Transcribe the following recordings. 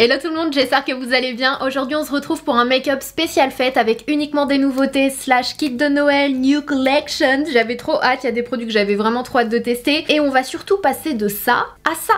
Hello tout le monde, j'espère que vous allez bien. Aujourd'hui on se retrouve pour un make-up spécial fête avec uniquement des nouveautés slash kit de Noël, new collection. J'avais trop hâte, il y a des produits que j'avais vraiment trop hâte de tester. Et on va surtout passer de ça à ça.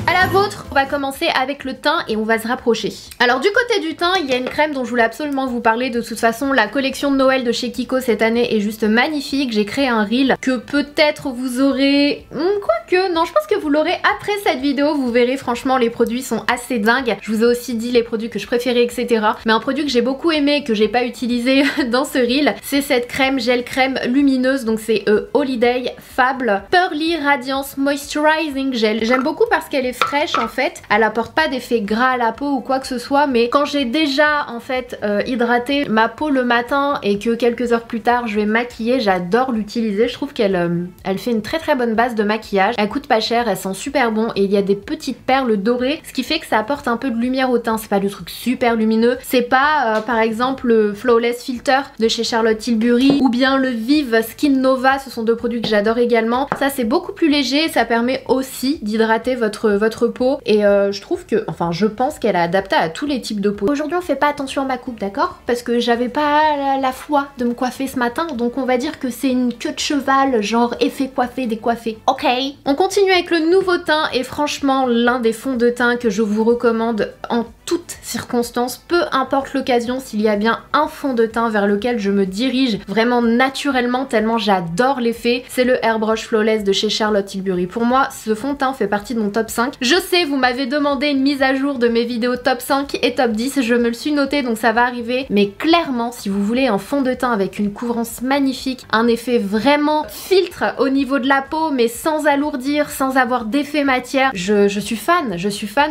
À la vôtre, on va commencer avec le teint et on va se rapprocher. Alors du côté du teint, il y a une crème dont je voulais absolument vous parler. De toute façon, la collection de Noël de chez Kiko cette année est juste magnifique. J'ai créé un reel que peut-être vous aurez... Quoique, non, je pense que vous l'aurez après cette vidéo. Vous verrez, franchement, les produits sont assez dingues. Je vous ai aussi dit les produits que je préférais, etc. Mais un produit que j'ai beaucoup aimé et que j'ai pas utilisé dans ce reel, c'est cette crème, gel crème lumineuse. Donc c'est Holiday Fable Pearly Radiance Moisturizing Gel. J'aime beaucoup parce qu'elle est fraîche en fait, elle apporte pas d'effet gras à la peau ou quoi que ce soit, mais quand j'ai déjà en fait hydraté ma peau le matin et que quelques heures plus tard je vais maquiller, j'adore l'utiliser. Je trouve qu'elle elle fait une très bonne base de maquillage, elle coûte pas cher, elle sent super bon et il y a des petites perles dorées, ce qui fait que ça apporte un peu de lumière au teint. C'est pas du truc super lumineux, c'est pas par exemple le Flawless Filter de chez Charlotte Tilbury ou bien le Vive Skin Nova, ce sont deux produits que j'adore également. Ça c'est beaucoup plus léger, ça permet aussi d'hydrater votre peau et je trouve que, enfin je pense qu'elle est adaptée à tous les types de peau. Aujourd'hui on fait pas attention à ma coupe, d'accord? Parce que j'avais pas la foi de me coiffer ce matin, donc on va dire que c'est une queue de cheval, genre effet coiffé, décoiffé. Ok. On continue avec le nouveau teint et franchement l'un des fonds de teint que je vous recommande en toutes circonstances, peu importe l'occasion, s'il y a bien un fond de teint vers lequel je me dirige vraiment naturellement tellement j'adore l'effet, c'est le Airbrush Flawless de chez Charlotte Tilbury. Pour moi, ce fond de teint fait partie de mon top 5. Je sais, vous m'avez demandé une mise à jour de mes vidéos top 5 et top 10, je me le suis noté donc ça va arriver, mais clairement si vous voulez un fond de teint avec une couvrance magnifique, un effet vraiment filtre au niveau de la peau mais sans alourdir, sans avoir d'effet matière, je suis fan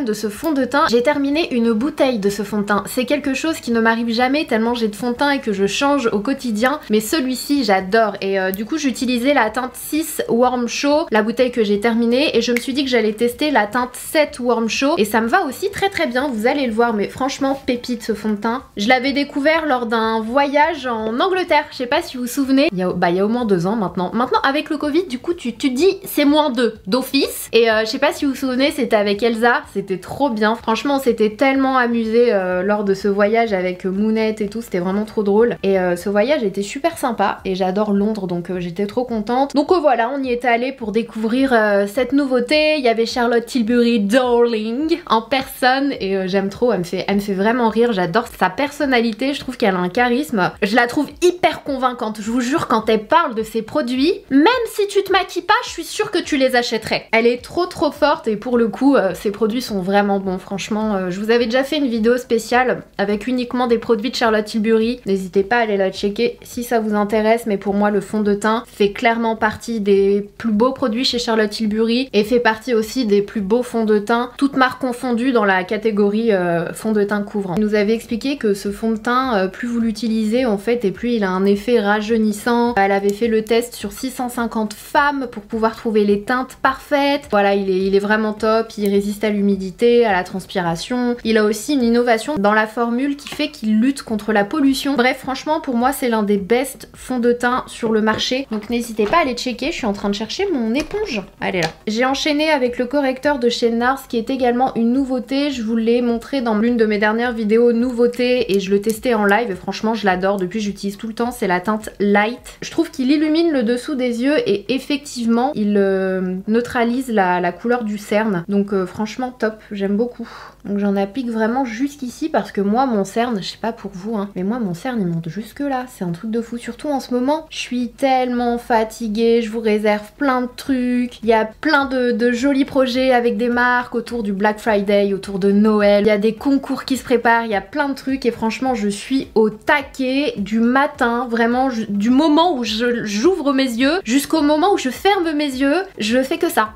de ce fond de teint. J'ai terminé une bouteille de ce fond de teint, c'est quelque chose qui ne m'arrive jamais tellement j'ai de fond de teint et que je change au quotidien, mais celui-ci j'adore et du coup j'utilisais la teinte 6 Warm Show, la bouteille que j'ai terminée, et je me suis dit que j'allais tester la teinte 7 Warm Show et ça me va aussi très bien, vous allez le voir, mais franchement pépite ce fond de teint. Je l'avais découvert lors d'un voyage en Angleterre, je sais pas si vous vous souvenez, il y a au moins 2 ans maintenant. Maintenant avec le Covid du coup tu te dis c'est -2 d'office et je sais pas si vous vous souvenez, c'était avec Elsa, c'était trop bien, franchement on s'était tellement amusé lors de ce voyage avec Mounette et tout, c'était vraiment trop drôle et ce voyage était super sympa et j'adore Londres donc j'étais trop contente. Donc voilà, on y était allé pour découvrir cette nouveauté. Il y avait Charlotte Tilbury Darling en personne et j'aime trop, elle me fait vraiment rire, j'adore sa personnalité, je trouve qu'elle a un charisme, je la trouve hyper convaincante, je vous jure quand elle parle de ses produits, même si tu te maquilles pas, je suis sûre que tu les achèterais. Elle est trop forte et pour le coup ses produits sont vraiment bons, franchement je vous avais déjà fait une vidéo spéciale avec uniquement des produits de Charlotte Tilbury, n'hésitez pas à aller la checker si ça vous intéresse, mais pour moi le fond de teint fait clairement partie des plus beaux produits chez Charlotte Tilbury et fait partie aussi des plus beaux fonds de teint, toutes marques confondues dans la catégorie fond de teint couvrant. Il nous avait expliqué que ce fond de teint, plus vous l'utilisez en fait et plus il a un effet rajeunissant. Elle avait fait le test sur 650 femmes pour pouvoir trouver les teintes parfaites. Voilà, il est vraiment top, il résiste à l'humidité, à la transpiration. Il a aussi une innovation dans la formule qui fait qu'il lutte contre la pollution. Bref, franchement pour moi c'est l'un des best fonds de teint sur le marché, donc n'hésitez pas à aller checker. Je suis en train de chercher mon éponge, elle est là. J'ai enchaîné avec le correcteur de chez NARS qui est également une nouveauté, je vous l'ai montré dans l'une de mes dernières vidéos nouveautés et je le testais en live et franchement je l'adore, depuis j'utilise tout le temps, c'est la teinte Light. Je trouve qu'il illumine le dessous des yeux et effectivement il neutralise la couleur du cerne, donc franchement top, j'aime beaucoup. Donc j'en applique vraiment jusqu'ici parce que moi mon cerne, je sais pas pour vous hein, mais moi mon cerne il monte jusque là, c'est un truc de fou, surtout en ce moment. Je suis tellement fatiguée, je vous réserve plein de trucs, il y a plein de jolis projets avec des marques autour du Black Friday, autour de Noël, il y a des concours qui se préparent, il y a plein de trucs et franchement je suis au taquet du matin, vraiment du moment où j'ouvre mes yeux jusqu'au moment où je ferme mes yeux, je fais que ça.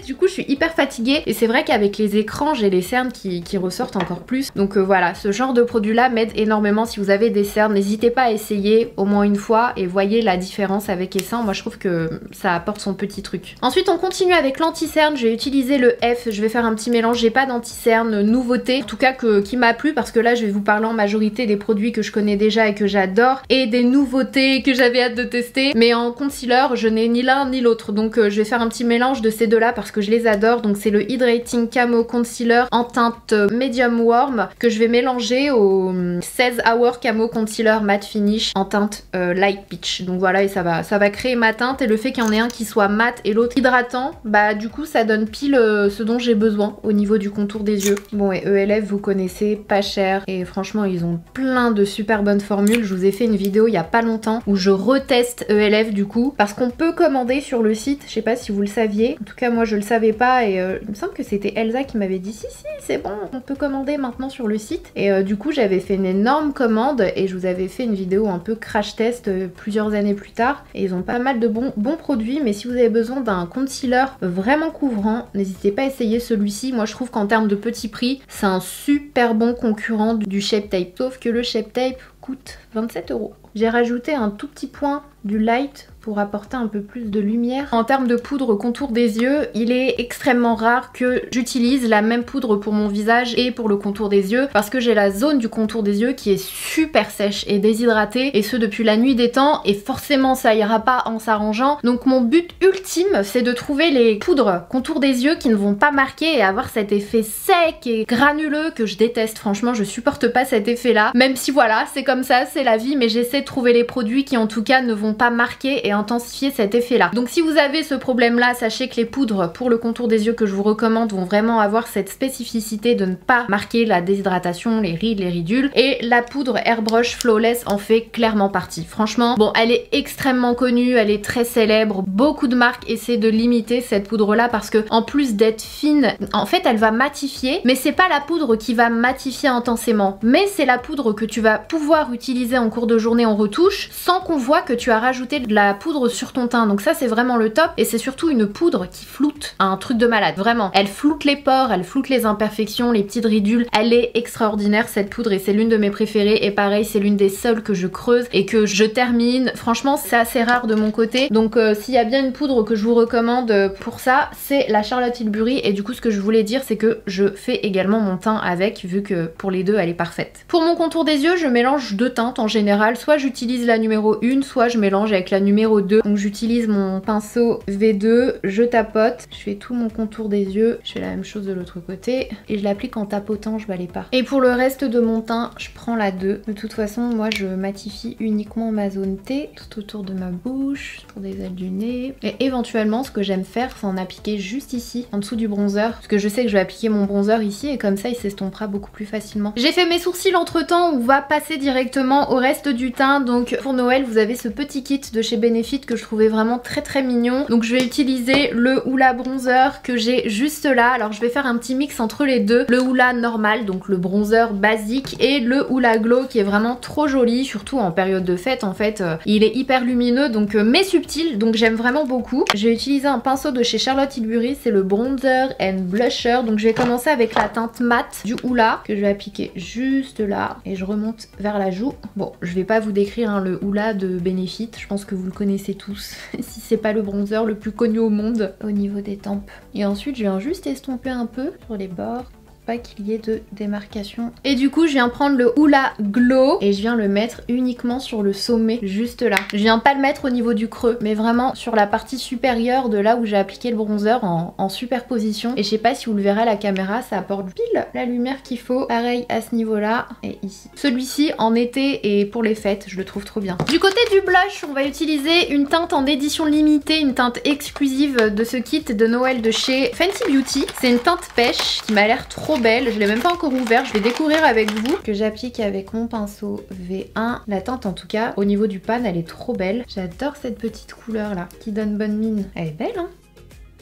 Du coup je suis hyper fatiguée et c'est vrai qu'avec les écrans j'ai les cernes qui ressortent ressortent encore plus. Donc voilà, ce genre de produit là m'aide énormément si vous avez des cernes. N'hésitez pas à essayer au moins une fois et voyez la différence avec Essan. Moi je trouve que ça apporte son petit truc. Ensuite on continue avec l'anti-cerne. Je vais utiliser le F, je vais faire un petit mélange. J'ai pas d'anti-cerne nouveauté, en tout cas qui m'a plu, parce que là je vais vous parler en majorité des produits que je connais déjà et que j'adore, et des nouveautés que j'avais hâte de tester. Mais en concealer je n'ai ni l'un ni l'autre, donc je vais faire un petit mélange de ces deux là parce que je les adore. Donc c'est le Hydrating Camo Concealer en teinte Medium Warm que je vais mélanger au 16 Hour Camo Concealer Matte Finish en teinte Light Peach. Donc voilà, et ça va créer ma teinte, et le fait qu'il y en ait un qui soit mat et l'autre hydratant, bah du coup ça donne pile ce dont j'ai besoin au niveau du contour des yeux. Bon, et ELF vous connaissez, pas cher, et franchement ils ont plein de super bonnes formules. Je vous ai fait une vidéo il y a pas longtemps où je reteste ELF du coup, parce qu'on peut commander sur le site, je sais pas si vous le saviez, en tout cas moi je le savais pas, et il me semble que c'était Elsa qui m'avait dit si c'est bon, on peut commander maintenant sur le site, et du coup j'avais fait une énorme commande et je vous avais fait une vidéo un peu crash test plusieurs années plus tard, et ils ont pas mal de bons produits. Mais si vous avez besoin d'un concealer vraiment couvrant, n'hésitez pas à essayer celui-ci. Moi je trouve qu'en termes de petit prix c'est un super bon concurrent du Shape Tape, sauf que le Shape Tape coûte 27 €. J'ai rajouté un tout petit point du light pour apporter un peu plus de lumière. En termes de poudre contour des yeux, il est extrêmement rare que j'utilise la même poudre pour mon visage et pour le contour des yeux, parce que j'ai la zone du contour des yeux qui est super sèche et déshydratée, et ce depuis la nuit des temps, et forcément ça ira pas en s'arrangeant. Donc mon but ultime c'est de trouver les poudres contour des yeux qui ne vont pas marquer et avoir cet effet sec et granuleux que je déteste. Franchement je supporte pas cet effet là, même si voilà c'est comme ça, c'est la vie, mais j'essaie de trouver les produits qui en tout cas ne vont pas marquer et intensifier cet effet là. Donc si vous avez ce problème là, sachez que les poudres pour le contour des yeux que je vous recommande vont vraiment avoir cette spécificité de ne pas marquer la déshydratation, les rides, les ridules, et la poudre Airbrush Flawless en fait clairement partie. Franchement, bon, elle est extrêmement connue, elle est très célèbre, beaucoup de marques essaient de limiter cette poudre là parce que en plus d'être fine, en fait elle va matifier, mais c'est pas la poudre qui va matifier intensément, mais c'est la poudre que tu vas pouvoir utiliser en cours de journée en retouche sans qu'on voit que tu as rajouté de la poudre sur ton teint. Donc ça c'est vraiment le top, et c'est surtout une poudre qui floute, un truc de malade, vraiment. Elle floute les pores, elle floute les imperfections, les petites ridules, elle est extraordinaire cette poudre, et c'est l'une de mes préférées, et pareil c'est l'une des seules que je creuse et que je termine. Franchement c'est assez rare de mon côté, donc s'il y a bien une poudre que je vous recommande pour ça, c'est la Charlotte Tilbury. Et du coup ce que je voulais dire c'est que je fais également mon teint avec, vu que pour les deux elle est parfaite. Pour mon contour des yeux je mélange deux teintes en général, soit j'utilise la numéro 1, soit je mélange avec la numéro 2. Donc j'utilise mon pinceau V2, je tapote, je fais tout mon contour des yeux, je fais la même chose de l'autre côté et je l'applique en tapotant, je balaye pas. Et pour le reste de mon teint, je prends la 2. De toute façon, moi je matifie uniquement ma zone T, tout autour de ma bouche, autour des ailes du nez. Et éventuellement, ce que j'aime faire, c'est en appliquer juste ici, en dessous du bronzer, parce que je sais que je vais appliquer mon bronzer ici et comme ça il s'estompera beaucoup plus facilement. J'ai fait mes sourcils entre temps, on va passer directement au reste du teint. Donc pour Noël, vous avez ce petit kit de chez Benefit que je trouvais vraiment très mignon. Donc je vais utiliser le Hoola Bronzer que j'ai juste là. Alors je vais faire un petit mix entre les deux. Le Hoola normal, donc le bronzer basique, et le Hoola Glow qui est vraiment trop joli, surtout en période de fête en fait. Il est hyper lumineux donc mais subtil, donc j'aime vraiment beaucoup. Je vais utiliser un pinceau de chez Charlotte Tilbury, c'est le Bronzer and Blusher. Donc je vais commencer avec la teinte mat du Hoola que je vais appliquer juste là et je remonte vers la joue. Bon, je vais pas vous décrire hein, le Hoola de Benefit, je pense que vous le connaissez tous si c'est pas le bronzer le plus connu au monde au niveau des tempes. Et ensuite je viens juste estomper un peu sur les bords, pas qu'il y ait de démarcation. Et du coup je viens prendre le Hoola Glow et je viens le mettre uniquement sur le sommet, juste là. Je viens pas le mettre au niveau du creux, mais vraiment sur la partie supérieure de là où j'ai appliqué le bronzer en superposition. Et je sais pas si vous le verrez à la caméra, ça apporte pile la lumière qu'il faut. Pareil à ce niveau là et ici. Celui-ci en été et pour les fêtes, je le trouve trop bien. Du côté du blush, on va utiliser une teinte en édition limitée, une teinte exclusive de ce kit de Noël de chez Fenty Beauty. C'est une teinte pêche qui m'a l'air trop belle, je l'ai même pas encore ouvert, je vais découvrir avec vous, que j'applique avec mon pinceau V1. La teinte en tout cas au niveau du pan elle est trop belle, j'adore cette petite couleur là qui donne bonne mine. Elle est belle hein.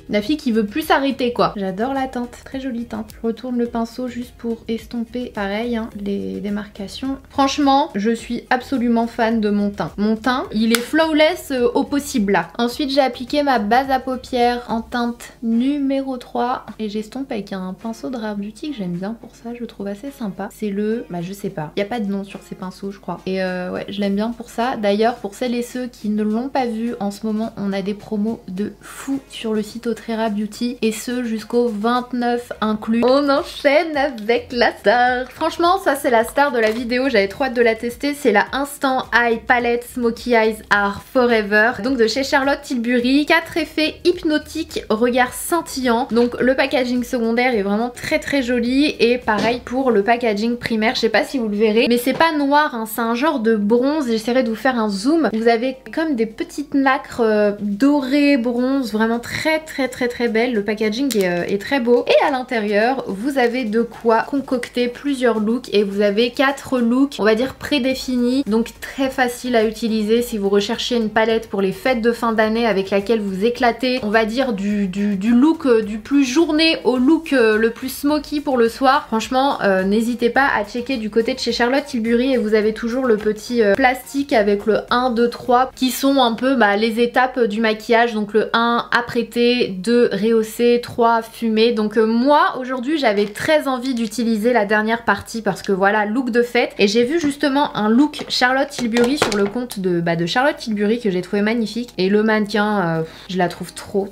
La fille qui veut plus s'arrêter quoi. J'adore la teinte, très jolie teinte. Je retourne le pinceau juste pour estomper pareil hein, les démarcations. Franchement, je suis absolument fan de mon teint. Mon teint, il est flawless au possible là. Ensuite, j'ai appliqué ma base à paupières en teinte numéro 3 et j'estompe avec un pinceau de Rare Beauty que j'aime bien pour ça, je trouve assez sympa. C'est le, bah je sais pas, il n'y a pas de nom sur ces pinceaux je crois. Et ouais, je l'aime bien pour ça. D'ailleurs, pour celles et ceux qui ne l'ont pas vu, en ce moment, on a des promos de fou sur le site Rare Beauty et ce jusqu'au 29 inclus. On enchaîne avec la star. Franchement, ça c'est la star de la vidéo, j'avais trop hâte de la tester. C'est la Instant Eye Palette Smokey Eyes Are Forever. Donc de chez Charlotte Tilbury. 4 effets hypnotiques, regard scintillant. Donc le packaging secondaire est vraiment très joli. Et pareil pour le packaging primaire. Je sais pas si vous le verrez, mais c'est pas noir, hein, c'est un genre de bronze. J'essaierai de vous faire un zoom. Vous avez comme des petites nacres dorées, bronze, vraiment très belle. Le packaging est très beau. Et à l'intérieur, vous avez de quoi concocter plusieurs looks. Et vous avez 4 looks, on va dire prédéfinis. Donc très facile à utiliser si vous recherchez une palette pour les fêtes de fin d'année avec laquelle vous éclatez. On va dire du look du plus journée au look le plus smoky pour le soir. Franchement, n'hésitez pas à checker du côté de chez Charlotte Tilbury. Et vous avez toujours le petit plastique avec le 1, 2, 3 qui sont un peu les étapes du maquillage. Donc le 1 apprêté, 2 rehaussé, 3 fumé. Donc moi aujourd'hui j'avais très envie d'utiliser la dernière partie parce que voilà, look de fête. Et j'ai vu justement un look Charlotte Tilbury sur le compte de Charlotte Tilbury que j'ai trouvé magnifique. Et le mannequin, je la trouve trop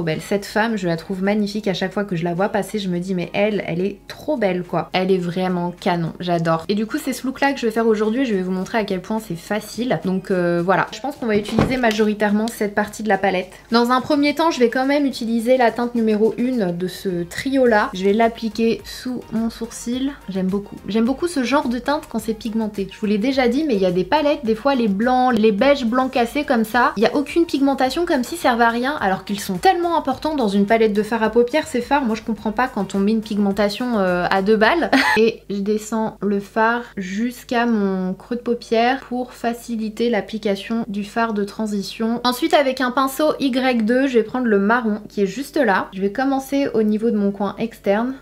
belle. Cette femme, je la trouve magnifique. À chaque fois que je la vois passer, je me dis mais elle est trop belle quoi. Elle est vraiment canon, j'adore. Et du coup c'est ce look là que je vais faire aujourd'hui. Je vais vous montrer à quel point c'est facile. Donc voilà, je pense qu'on va utiliser majoritairement cette partie de la palette. Dans un premier temps, je vais quand même utiliser la teinte numéro 1 de ce trio là. Je vais l'appliquer sous mon sourcil. J'aime beaucoup ce genre de teinte quand c'est pigmenté. Je vous l'ai déjà dit, mais il y a des palettes, des fois les blancs, les beiges blancs cassés comme ça, il n'y a aucune pigmentation, comme si ça servait à rien, alors qu'ils sont tellement importants dans une palette de fard à paupières ces fards. Moi je comprends pas quand on met une pigmentation à 2 balles. Et je descends le fard jusqu'à mon creux de paupière pour faciliter l'application du fard de transition. Ensuite avec un pinceau Y2, je vais prendre le marron qui est juste là. Je vais commencer au niveau de mon coin externe.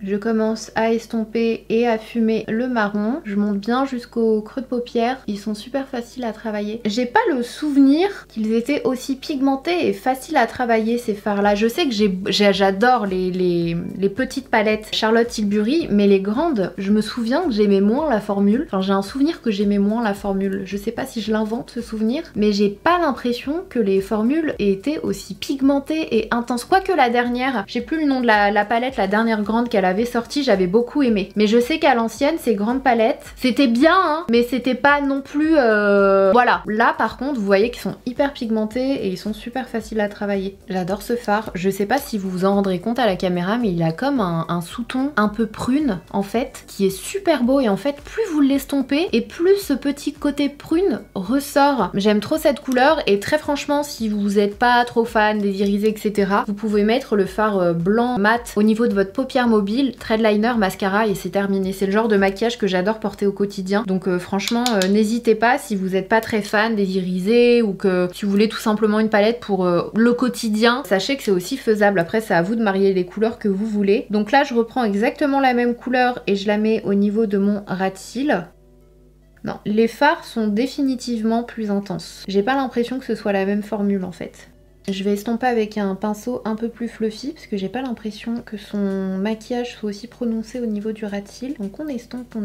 Je commence à estomper et à fumer le marron. Je monte bien jusqu'au creux de paupière. Ils sont super faciles à travailler. J'ai pas le souvenir qu'ils étaient aussi pigmentés et faciles à travailler ces fards là. Je sais que j'adore les petites palettes Charlotte Tilbury, mais les grandes, je me souviens que j'aimais moins la formule. Enfin j'ai un souvenir que j'aimais moins la formule. Je sais pas si je l'invente ce souvenir, mais j'ai pas l'impression que les formules aient été aussi pigmentées et intenses. Quoique la dernière, j'ai plus le nom de la palette, la dernière grande qu'elle avait sortie, j'avais beaucoup aimé. Mais je sais qu'à l'ancienne, ces grandes palettes, c'était bien, hein, mais c'était pas non plus... Voilà. Là, par contre, vous voyez qu'ils sont hyper pigmentés et ils sont super faciles à travailler. J'adore ce fard. Je sais pas si vous vous en rendrez compte à la caméra, mais il a comme un sous-ton un peu prune, en fait, qui est super beau. Et en fait, plus vous l'estompez, et plus ce petit côté prune ressort. J'aime trop cette couleur et très franchement, si vous n'êtes pas trop fan des irisés, etc., vous pouvez mettre le fard blanc mat au niveau de votre paupière mobile, threadliner, mascara et c'est terminé. C'est le genre de maquillage que j'adore porter au quotidien. Donc franchement, n'hésitez pas si vous n'êtes pas très fan des irisés ou que si vous voulez tout simplement une palette pour le quotidien, sachez que c'est aussi faisable. Après, c'est à vous de marier les couleurs que vous voulez. Donc là, je reprends exactement la même couleur et je la mets au niveau de mon ras de cils. Non, les fards sont définitivement plus intenses. J'ai pas l'impression que ce soit la même formule en fait. Je vais estomper avec un pinceau un peu plus fluffy parce que j'ai pas l'impression que son maquillage soit aussi prononcé au niveau du ras de cils. Donc on estompe.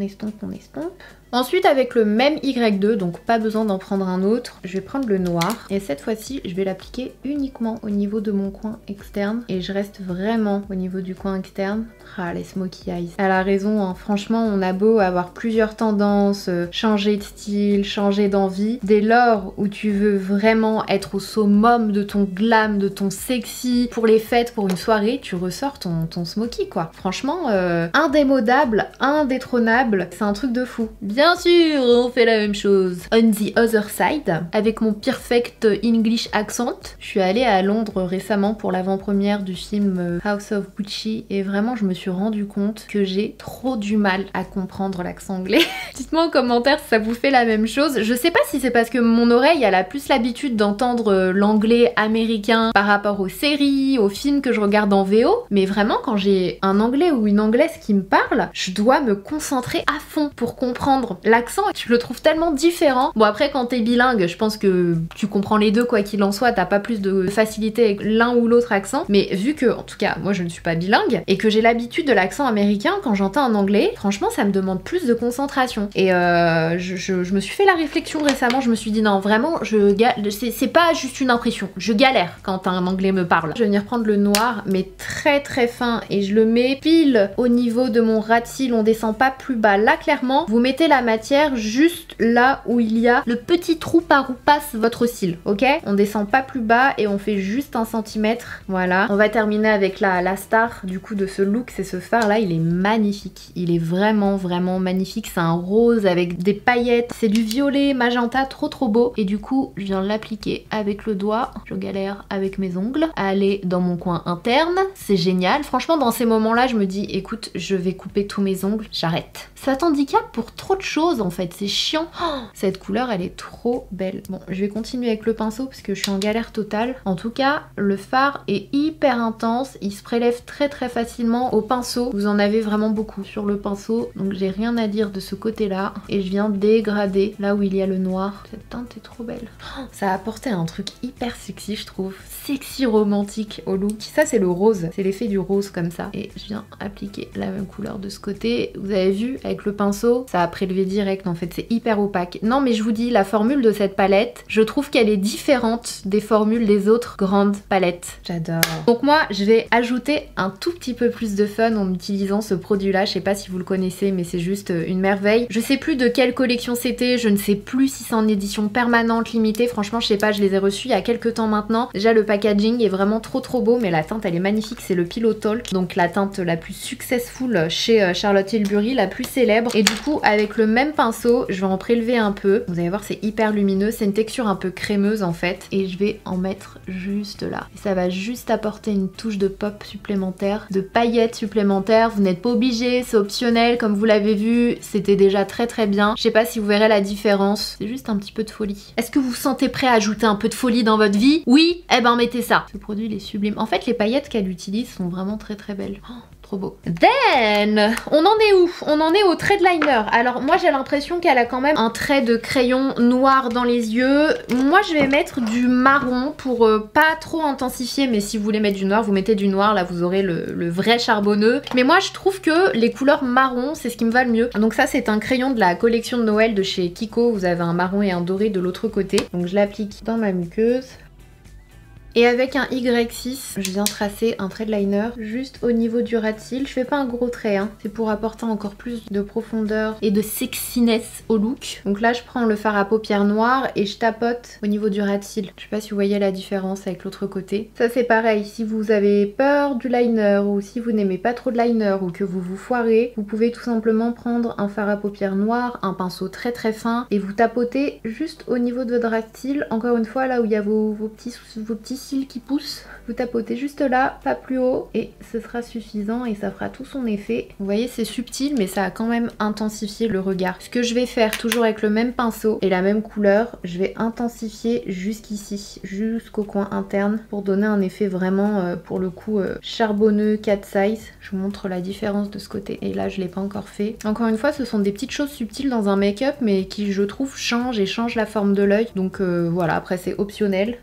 Ensuite avec le même Y2, donc pas besoin d'en prendre un autre, je vais prendre le noir et cette fois-ci je vais l'appliquer uniquement au niveau de mon coin externe et je reste vraiment au niveau du coin externe. Ah les smokey eyes. Elle a raison, hein. Franchement on a beau avoir plusieurs tendances, changer de style, changer d'envie, dès lors où tu veux vraiment être au summum de ton glam, de ton sexy pour les fêtes, pour une soirée, tu ressors ton smoky quoi. Franchement indémodable, indétrônable, c'est un truc de fou. Bien Bien sûr, on fait la même chose. On the other side, avec mon perfect English accent. Je suis allée à Londres récemment pour l'avant-première du film House of Gucci et vraiment je me suis rendu compte que j'ai trop du mal à comprendre l'accent anglais. Dites-moi en commentaire si ça vous fait la même chose. Je sais pas si c'est parce que mon oreille elle a plus l'habitude d'entendre l'anglais américain par rapport aux séries, aux films que je regarde en VO, mais vraiment quand j'ai un anglais ou une anglaise qui me parle, je dois me concentrer à fond pour comprendre l'accent. Je le trouve tellement différent. Bon après quand t'es bilingue, je pense que tu comprends les deux quoi qu'il en soit, t'as pas plus de facilité avec l'un ou l'autre accent, mais vu que, en tout cas moi je ne suis pas bilingue, et que j'ai l'habitude de l'accent américain, quand j'entends un anglais, franchement ça me demande plus de concentration. Et je me suis fait la réflexion récemment, je me suis dit non vraiment, c'est pas juste une impression, je galère quand un anglais me parle. Je vais venir prendre le noir, mais très très fin, et je le mets pile au niveau de mon ras de cils, on descend pas plus bas. Là clairement, vous mettez la matière juste là où il y a le petit trou par où passe votre cil, ok? On descend pas plus bas et on fait juste 1 centimètre, voilà. On va terminer avec la star du coup de ce look, c'est ce fard là, il est magnifique. Il est vraiment vraiment magnifique, c'est un rose avec des paillettes, c'est du violet magenta, trop trop beau. Et du coup, je viens l'appliquer avec le doigt, je galère avec mes ongles, aller dans mon coin interne, c'est génial. Franchement, dans ces moments-là, je me dis, écoute, je vais couper tous mes ongles, j'arrête. Ça t'handicape pour trop de choses en fait, c'est chiant. Oh, cette couleur, elle est trop belle. Bon, je vais continuer avec le pinceau parce que je suis en galère totale. En tout cas, le fard est hyper intense, il se prélève très très facilement au pinceau. Vous en avez vraiment beaucoup sur le pinceau, donc j'ai rien à dire de ce côté-là. Et je viens dégrader là où il y a le noir. Cette teinte est trop belle. Oh, ça a apporté un truc hyper sexy, je trouve. Sexy romantique au look. Ça, c'est le rose, c'est l'effet du rose comme ça. Et je viens appliquer la même couleur de ce côté. Vous avez vu, avec le pinceau, ça a prélevé direct. En fait, c'est hyper opaque. Non, mais je vous dis, la formule de cette palette, je trouve qu'elle est différente des formules des autres grandes palettes. J'adore. Donc moi, je vais ajouter un tout petit peu plus de fun en utilisant ce produit-là. Je sais pas si vous le connaissez, mais c'est juste une merveille. Je sais plus de quelle collection c'était, je ne sais plus si c'est en édition permanente, limitée. Franchement, je sais pas, je les ai reçus il y a quelques temps maintenant. Déjà, le packaging est vraiment trop trop beau, mais la teinte, elle est magnifique. C'est le Pillow Talk, donc la teinte la plus successful chez Charlotte Tilbury, la plus célèbre. Et du coup, avec le même pinceau, je vais en prélever un peu. Vous allez voir, c'est hyper lumineux. C'est une texture un peu crémeuse en fait. Et je vais en mettre juste là. Et ça va juste apporter une touche de pop supplémentaire, de paillettes supplémentaires. Vous n'êtes pas obligé, c'est optionnel. Comme vous l'avez vu, c'était déjà très très bien. Je sais pas si vous verrez la différence. C'est juste un petit peu de folie. Est-ce que vous vous sentez prêt à ajouter un peu de folie dans votre vie? Oui? Eh ben mettez ça. Ce produit, il est sublime. En fait, les paillettes qu'elle utilise sont vraiment très très belles. Oh, trop beau. Then, on en est où? On en est au trait de liner. Alors moi j'ai l'impression qu'elle a quand même un trait de crayon noir dans les yeux. Moi je vais mettre du marron pour pas trop intensifier, mais si vous voulez mettre du noir, vous mettez du noir, là vous aurez le vrai charbonneux. Mais moi je trouve que les couleurs marron c'est ce qui me va le mieux. Donc ça c'est un crayon de la collection de Noël de chez Kiko, vous avez un marron et un doré de l'autre côté. Donc je l'applique dans ma muqueuse. Et avec un Y6, je viens tracer un trait de liner juste au niveau du ras de cils. Je fais pas un gros trait, hein. C'est pour apporter encore plus de profondeur et de sexiness au look. Donc là, je prends le fard à paupières noires et je tapote au niveau du ras de cils. Je sais pas si vous voyez la différence avec l'autre côté. Ça, c'est pareil. Si vous avez peur du liner ou si vous n'aimez pas trop de liner ou que vous vous foirez, vous pouvez tout simplement prendre un fard à paupières noires, un pinceau très très fin et vous tapotez juste au niveau de votre ras de cils. Encore une fois, là où il y a vos petits cils qui poussent, vous tapotez juste là, pas plus haut, et ce sera suffisant et ça fera tout son effet. Vous voyez, c'est subtil mais ça a quand même intensifié le regard. Ce que je vais faire, toujours avec le même pinceau et la même couleur, je vais intensifier jusqu'ici, jusqu'au coin interne, pour donner un effet vraiment pour le coup charbonneux, cat size. Je vous montre la différence de ce côté, et là je l'ai pas encore fait. Encore une fois, ce sont des petites choses subtiles dans un make-up mais qui, je trouve, changent et changent la forme de l'œil. Donc voilà, après c'est optionnel.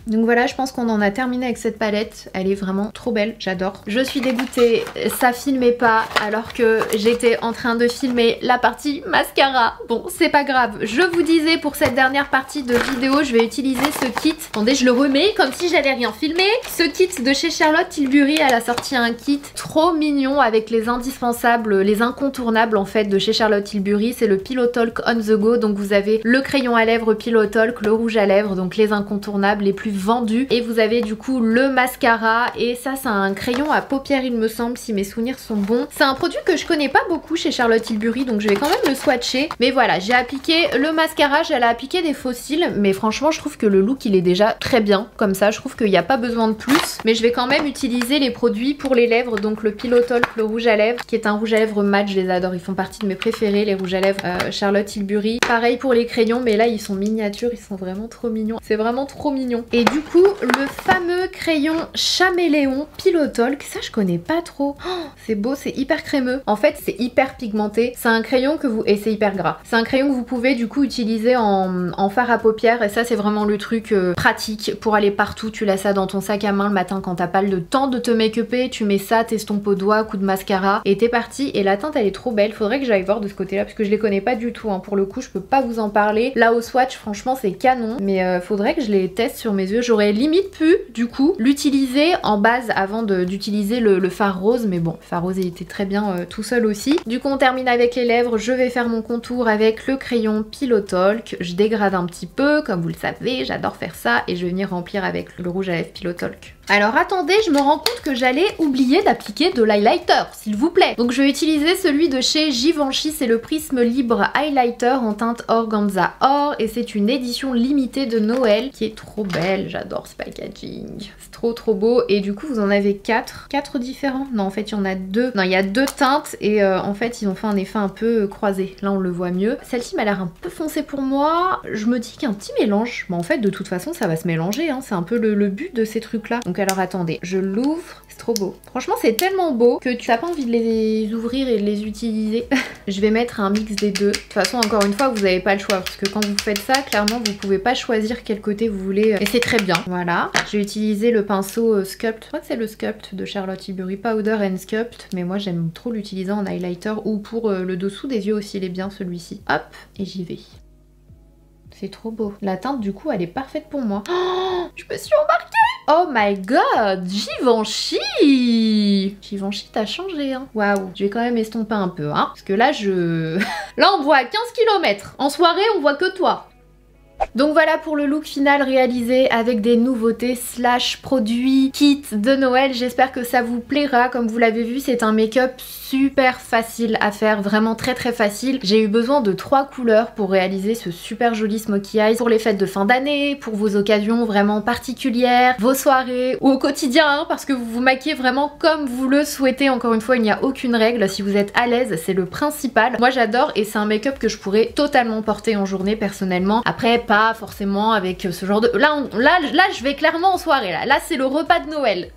Donc voilà, je pense qu'on en a terminé avec cette palette. Elle est vraiment trop belle, j'adore. Je suis dégoûtée, ça filmait pas alors que j'étais en train de filmer la partie mascara. Bon, c'est pas grave. Je vous disais, pour cette dernière partie de vidéo, je vais utiliser ce kit. Attendez, je le remets comme si j'avais rien filmé. Ce kit de chez Charlotte Tilbury, elle a sorti un kit trop mignon avec les indispensables, les incontournables en fait de chez Charlotte Tilbury. C'est le Pillow Talk on the go. Donc vous avez le crayon à lèvres Pillow Talk, le rouge à lèvres, donc les incontournables, les plus vendu. Et vous avez du coup le mascara et ça c'est un crayon à paupières il me semble, si mes souvenirs sont bons. C'est un produit que je connais pas beaucoup chez Charlotte Tilbury, donc je vais quand même le swatcher. Mais voilà, j'ai appliqué le mascara, j'allais appliquer des faux cils, mais franchement je trouve que le look il est déjà très bien comme ça, je trouve qu'il n'y a pas besoin de plus. Mais je vais quand même utiliser les produits pour les lèvres, donc le Pillow Talk, le rouge à lèvres, qui est un rouge à lèvres mat, je les adore, ils font partie de mes préférés, les rouges à lèvres Charlotte Tilbury. Pareil pour les crayons, mais là ils sont miniatures, ils sont vraiment trop mignons, c'est vraiment trop mignon. Et du coup le fameux crayon Caméléon Pillow Talk, ça je connais pas trop. Oh, c'est beau, c'est hyper crémeux, en fait c'est hyper pigmenté, c'est un crayon que vous... et c'est hyper gras, c'est un crayon que vous pouvez du coup utiliser en fard à paupières, et ça c'est vraiment le truc pratique pour aller partout. Tu laisses ça dans ton sac à main le matin quand t'as pas le temps de te make-upper, tu mets ça, t'estompes au doigt, coup de mascara et t'es parti. Et la teinte elle est trop belle, faudrait que j'aille voir de ce côté là parce que je les connais pas du tout hein. Pour le coup je peux pas vous en parler. Là au swatch franchement c'est canon, mais faudrait que je les teste sur mes yeux. J'aurais limite pu du coup l'utiliser en base avant d'utiliser le fard rose, mais bon le fard rose il était très bien tout seul aussi. Du coup on termine avec les lèvres, je vais faire mon contour avec le crayon Pillow Talk. Je dégrade un petit peu comme vous le savez, j'adore faire ça, et je vais venir remplir avec le rouge à lèvres Pillow Talk. Alors attendez, je me rends compte que j'allais oublier d'appliquer de l'highlighter, s'il vous plaît. Donc je vais utiliser celui de chez Givenchy, c'est le Prisme Libre Highlighter en teinte Organza Or, et c'est une édition limitée de Noël qui est trop belle, j'adore ce packaging. C'est trop beau, et du coup vous en avez 4 différents. Non en fait il y en a 2, non il y a 2 teintes, et en fait ils ont fait un effet un peu croisé, là on le voit mieux. Celle-ci m'a l'air un peu foncée pour moi, je me dis qu'un petit mélange, mais en fait de toute façon ça va se mélanger, hein. C'est un peu le but de ces trucs là. Donc alors attendez, je l'ouvre, c'est trop beau. Franchement c'est tellement beau que tu n'as pas envie de les ouvrir et de les utiliser. Je vais mettre un mix des deux. De toute façon encore une fois vous n'avez pas le choix, parce que quand vous faites ça clairement vous pouvez pas choisir quel côté vous voulez, et c'est très bien. Voilà, j'ai utilisé le pinceau Sculpt, je crois que c'est le Sculpt de Charlotte Tilbury, Powder and Sculpt, mais moi j'aime trop l'utiliser en highlighter ou pour le dessous des yeux aussi, il est bien celui-ci. Hop, et j'y vais. C'est trop beau. La teinte du coup elle est parfaite pour moi. Oh, je me suis embarquée. Oh my god, Givenchy! Givenchy t'as changé hein. Waouh, je vais quand même estomper un peu hein. Parce que là là on voit à 15 km. En soirée on voit que toi. Donc voilà pour le look final réalisé avec des nouveautés slash produits kits de Noël. J'espère que ça vous plaira. Comme vous l'avez vu, c'est un make-up super facile à faire, vraiment très facile. J'ai eu besoin de 3 couleurs pour réaliser ce super joli smoky eyes pour les fêtes de fin d'année, pour vos occasions vraiment particulières, vos soirées ou au quotidien hein, parce que vous vous maquillez vraiment comme vous le souhaitez. Encore une fois, il n'y a aucune règle. Si vous êtes à l'aise, c'est le principal. Moi j'adore, et c'est un make-up que je pourrais totalement porter en journée personnellement. Après pas forcément avec ce genre de... Là je vais clairement en soirée là c'est le repas de Noël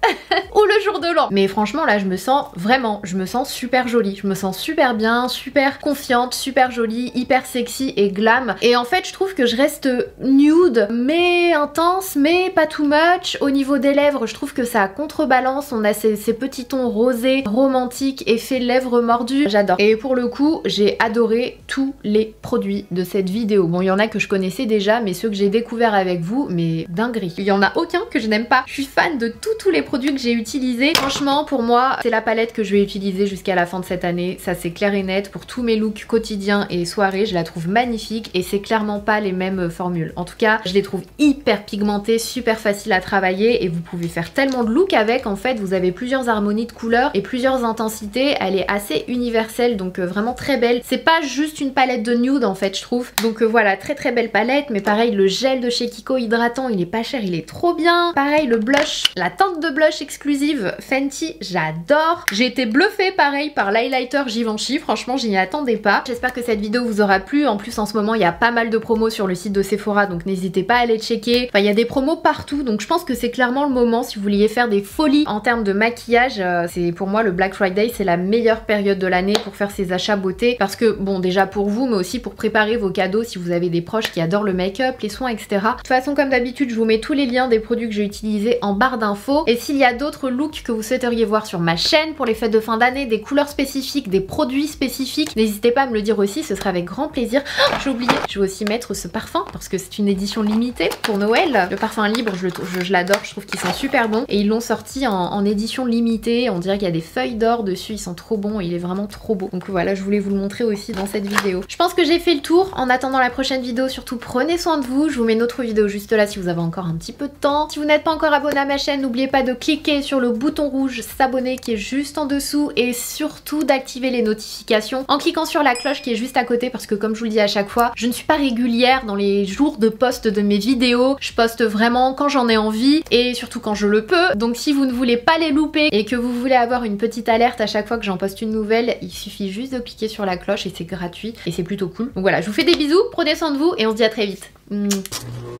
ou le jour de l'an. Mais franchement là je me sens super jolie, je me sens super bien, super confiante, super jolie, hyper sexy et glam. Et en fait je trouve que je reste nude mais intense, mais pas too much. Au niveau des lèvres je trouve que ça contrebalance, on a ces petits tons rosés romantiques, effet lèvres mordues, j'adore. Et pour le coup j'ai adoré tous les produits de cette vidéo. Bon il y en a que je connaissais déjà, mais ceux que j'ai découverts avec vous, mais dinguerie. Il y en a aucun que je n'aime pas. Je suis fan de tous les produits que j'ai utilisés. Franchement pour moi c'est la palette que je vais utiliser jusqu'à la fin de cette année. Ça c'est clair et net pour tous mes looks quotidiens et soirées. Je la trouve magnifique, et c'est clairement pas les mêmes formules. En tout cas je les trouve hyper pigmentées, super faciles à travailler, et vous pouvez faire tellement de looks avec. En fait vous avez plusieurs harmonies de couleurs et plusieurs intensités. Elle est assez universelle, donc vraiment très belle. C'est pas juste une palette de nude en fait je trouve. Donc voilà, très belle palette. Mais pareil le gel de chez Kiko hydratant, il est pas cher, il est trop bien. Pareil le blush, la teinte de blush exclusive Fenty, j'adore. J'ai été bluffée pareil par l'highlighter Givenchy, franchement j'y attendais pas. J'espère que cette vidéo vous aura plu. En plus en ce moment il y a pas mal de promos sur le site de Sephora, donc n'hésitez pas à aller checker. Enfin il y a des promos partout, donc je pense que c'est clairement le moment si vous vouliez faire des folies en termes de maquillage. C'est pour moi le Black Friday, c'est la meilleure période de l'année pour faire ces achats beauté, parce que bon déjà pour vous mais aussi pour préparer vos cadeaux si vous avez des proches qui adorent le make-up, les soins, etc. De toute façon comme d'habitude je vous mets tous les liens des produits que j'ai utilisés en barre d'infos, et s'il y a d'autres looks que vous souhaiteriez voir sur ma chaîne pour les fêtes de fin d'année, des couleurs spécifiques, des produits spécifiques, n'hésitez pas à me le dire aussi, ce sera avec grand plaisir. Oh, j'ai oublié, je vais aussi mettre ce parfum parce que c'est une édition limitée pour Noël. Le parfum libre je l'adore, je trouve qu'ils sont super bons, et ils l'ont sorti en édition limitée. On dirait qu'il y a des feuilles d'or dessus, ils sont trop bons, il est vraiment trop beau. Donc voilà, je voulais vous le montrer aussi dans cette vidéo. Je pense que j'ai fait le tour. En attendant la prochaine vidéo, surtout prenez prenez soin de vous, je vous mets une autre vidéo juste là si vous avez encore un petit peu de temps. Si vous n'êtes pas encore abonné à ma chaîne, n'oubliez pas de cliquer sur le bouton rouge s'abonner qui est juste en dessous et surtout d'activer les notifications en cliquant sur la cloche qui est juste à côté parce que comme je vous le dis à chaque fois, je ne suis pas régulière dans les jours de post de mes vidéos. Je poste vraiment quand j'en ai envie et surtout quand je le peux. Donc si vous ne voulez pas les louper et que vous voulez avoir une petite alerte à chaque fois que j'en poste une nouvelle, il suffit juste de cliquer sur la cloche et c'est gratuit et c'est plutôt cool. Donc voilà, je vous fais des bisous, prenez soin de vous et on se dit à très vite.